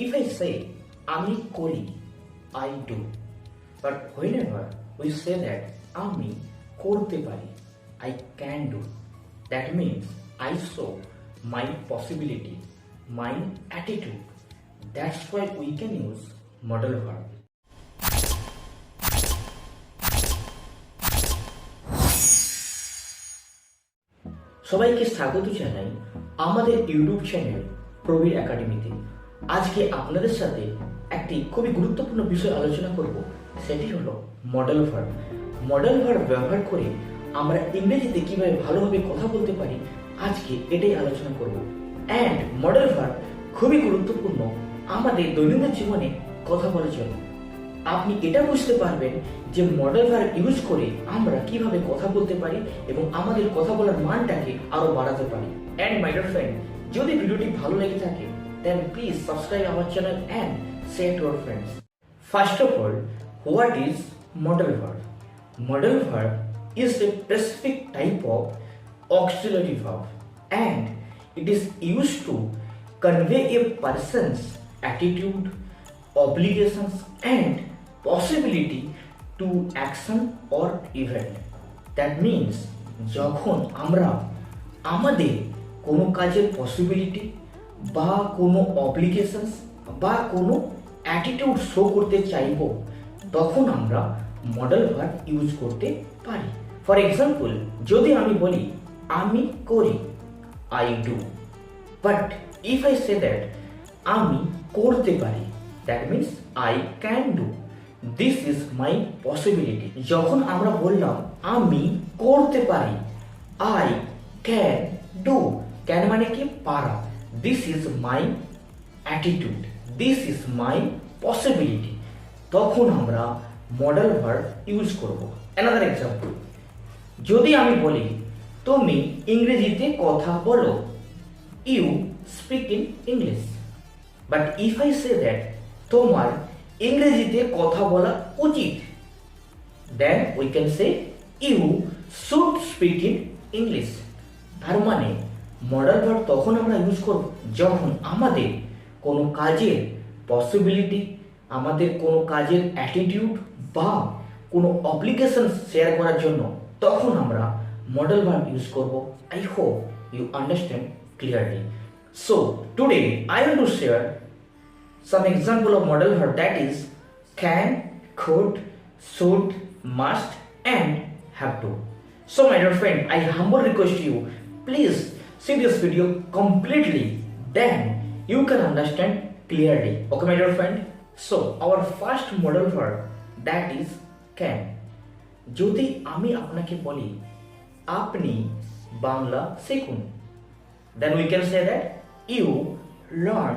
If I say আমি করি, I do. But whenever we say that আমি করতে পারি, I can do. That means I show my possibility, my attitude. That's why we can use modal verb. সবাইকে স্বাগত জানাই আমাদের YouTube channel Prabir একাডেমিতে। আজকে আপনাদের সাথে একটি খুবই গুরুত্বপূর্ণ বিষয় আলোচনা করব, সেটি হলো মডেল ভার্ব। মডেল ভার্ব ব্যবহার করে আমরা ইংরেজিতে কিভাবে ভালোভাবে কথা বলতে পারি, আজকে এটাই আলোচনা করব। অ্যান্ড মডেল ভার্ব খুবই গুরুত্বপূর্ণ আমাদের দৈনন্দিন জীবনে কথা বলার জন্য। আপনি এটা বুঝতে পারবেন যে মডেল ভার্ব ইউজ করে আমরা কিভাবে কথা বলতে পারি এবং আমাদের কথা বলার মানটাকে আরো বাড়াতে পারি। এন্ড মাই ডিয়ার ফ্রেন্ড, যদি ভিডিওটি ভালো লেগে থাকে then please subscribe our channel and share to your friends. First of all, what is modal verb? Modal verb is a specific type of auxiliary verb and it is used to convey a person's attitude, obligations and possibility to action or event. That means যখন আমরা আমাদের কোনো কাজের possibility বা কোনো obligations বা কোনো attitude show করতে চাইব, তখন আমরা মডেল ভার্ব ইউজ করতে পারি। ফর এক্সাম্পল, যদি আমি বলি আমি করি, I do, but if I say that আমি করতে পারি, that means I can do, this is my possibility. যখন আমরা বললাম আমি করতে পারি, আই ক্যান ডু, ক্যান মানে কি পারা, this is my attitude, this is my possibility, তখন আমরা মডেল ভার্ব ইউজ করব। অ্যানাদার এক্সাম্পল, যদি আমি বলি তুমি ইংরেজিতে কথা বলো, you speak in English, but if I say that তোমার ইংরেজিতে কথা বলা উচিত, then we can say you should speak in English. তার মানে মডেল ভার্ব তখন আমরা ইউজ করব যখন আমাদের কোনো কাজের পসিবিলিটি, আমাদের কোনো কাজের অ্যাটিটিউড বা কোনো অব্লিগেশন শেয়ার করার জন্য, তখন আমরা মডেল ভার্ব ইউজ করব। I hope you understand clearly. So today I want to share some example of modal verb, that is can, could, should, must and have to. So my dear friend, I humble request you, please see this video completely, then you can understand clearly. Okay my dear friend, so our first modal verb, that is can. যদি আমি আপনাকে বলি আপনি বাংলা শিখুন, then we can say that you learn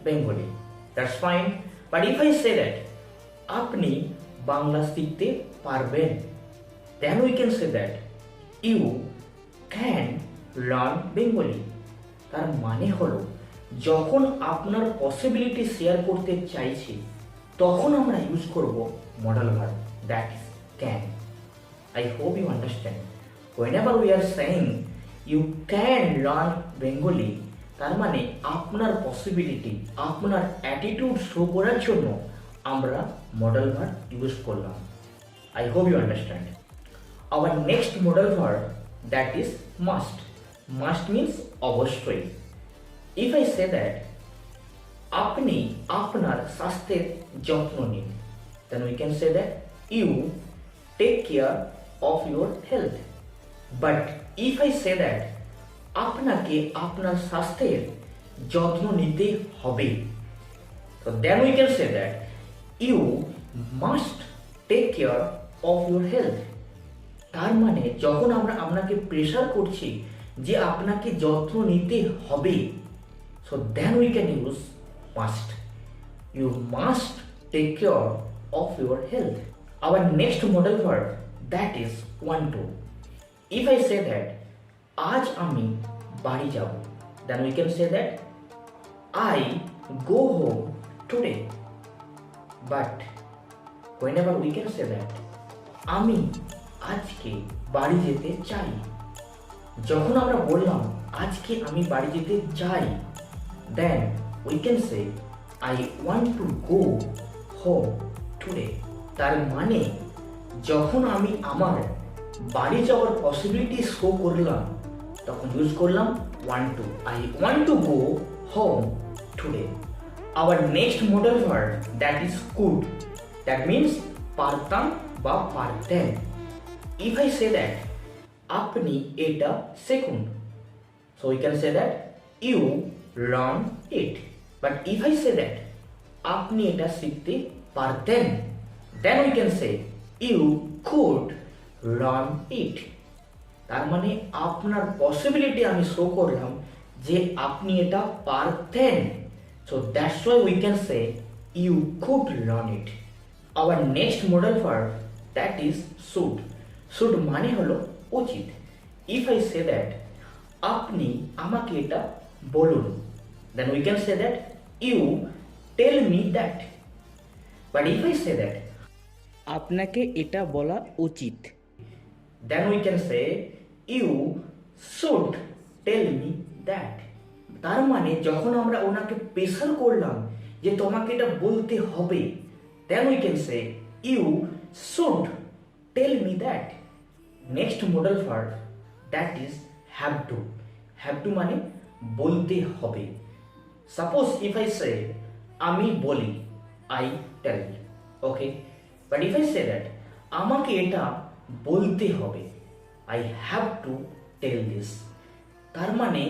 Bengali. That's fine. But if I say that আপনি বাংলা শিখতে পারবেন, then we can say that you can learn Bengali. তার মানে হলো যখন আপনার পসিবিলিটি শেয়ার করতে চাইছি, তখন আমরা ইউজ করব model verb, that is can. I hope you understand. Whenever we are saying you can learn Bengali, তার মানে আপনার পসিবিলিটি, আপনার অ্যাটিটিউড শো করার জন্য আমরা মডেল ভার্ব ইউজ করলাম। I hope you understand. Our next model verb, that is must. Must means অবশ্যই। If I say that আপনি আপনার স্বাস্থ্যের যত্ন নিন, then we can say that you take care of your health. But if I say that আপনাকে আপনার স্বাস্থ্যের যত্ন নিতে হবে, তো then we can say that you must take care of your health. তার মানে যখন আমরা আপনাকে প্রেশার করছি যে আপনাকে যত্ন নিতে হবে, so then we can use must, you must take care of your health. Our next model verb, that is want to. If I say that আজ আমি বাড়ি যাব, then we can say that I go home today. But whenever we can say that আমি আজকে বাড়ি যেতে চাই, যখন আমরা বললাম আজকে আমি বাড়ি যেতে চাই, then we can say I want to go home today. তার মানে যখন আমি আমার বাড়ি যাওয়ার পসিবিলিটি শো করলাম তখন ইউজ করলাম want to. I want to go home today. Our next modal verb, that is could. That means পারতাম বা পারতেন. If I say that আপনি এটা শিখুন, so we can say that you learn it. But if I say that আপনি এটা শিখতে পারতেন, then we can say you could learn it. তার মানে আপনার পসিবিলিটি আমি শো করলাম যে আপনি এটা পারতেন, so that's why we can say you could learn it. Our next modal verb, that is should. should মানে হলো উচিত. If I say that আপনি আমাকে এটা বলুন, then we can say that you tell me that. But if I say that আপনাকে এটা বলা উচিত, then we can say you should tell me that. তার মানে যখন আমরা ওনাকে প্রেসার করলাম যে তোমাকে এটা বলতে হবে, then we can say you should tell me that. Next modal verb, that is have to. have to মানে বলতে হবে. Suppose if I say আমি বলি, I tell. Okay, but if I say that আমাকে এটা বলতে হবে, I have to tell this. তার মানে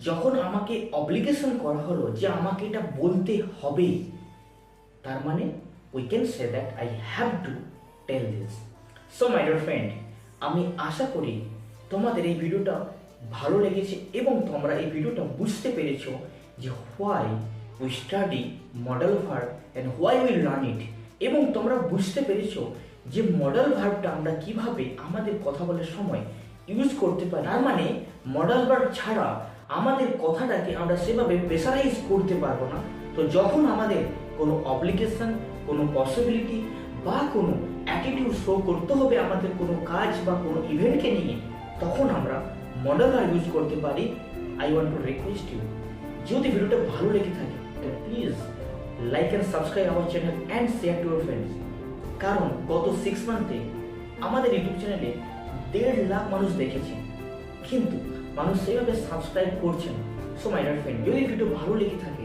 যখন আমাকে অব্লিগেশন করা হলো যে আমাকে এটা বলতে হবে, তার মানে we can say that I have to tell this. So my dear friend, আমি আশা করি তোমাদের এই ভিডিওটা ভালো লেগেছে এবং তোমরা এই ভিডিওটা বুঝতে পেরেছো যে why we study modal verb and why we learn it, এবং তোমরা বুঝতে পেরেছো যে মডাল ভার্বটা আমরা কিভাবে আমাদের কথা বলার সময় ইউজ করতে পারি. তার মানে মডাল ভার্ব ছাড়া আমাদের কথাটাকে আমরা সেভাবে প্রেসারাইজ করতে পারবো না. তো যখন আমাদের কোনো অব্লিগেশন, কোনো পসিবিলিটি বা কোনো অ্যাটিটিউড শো করতে হবে আমাদের কোনো কাজ বা কোনো ইভেন্টকে নিয়ে, তখন আমরা মডাল ভার্ব ইউজ করতে পারি. I want to request you, যদি ভিডিওটা ভালো লেগে থাকে please like and subscribe our channel and share to your friends. কারণ গত 6 মান্থে আমাদের ইউটিউব চ্যানেলে 1.5 লাখ মানুষ দেখেছে, কিন্তু মানুষ সেভাবে সাবস্ক্রাইব করছে না. সো মাই ডিয়ার ফ্রেন্ড, যদি ভিডিও ভালো লেগে থাকে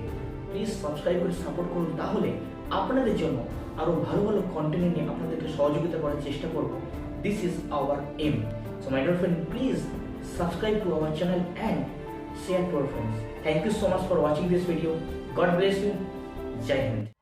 প্লিজ সাবস্ক্রাইব করে সাপোর্ট করুন. তাহলে আপনাদের জন্য আরও ভালো ভালো কন্টেন্ট নিয়ে আপনাদেরকে সহযোগিতা করার চেষ্টা করব. This is our aim. So my dear friend, please subscribe to our channel and share to our friends. Thank you so much for watching this video. God bless you. Jai Hind.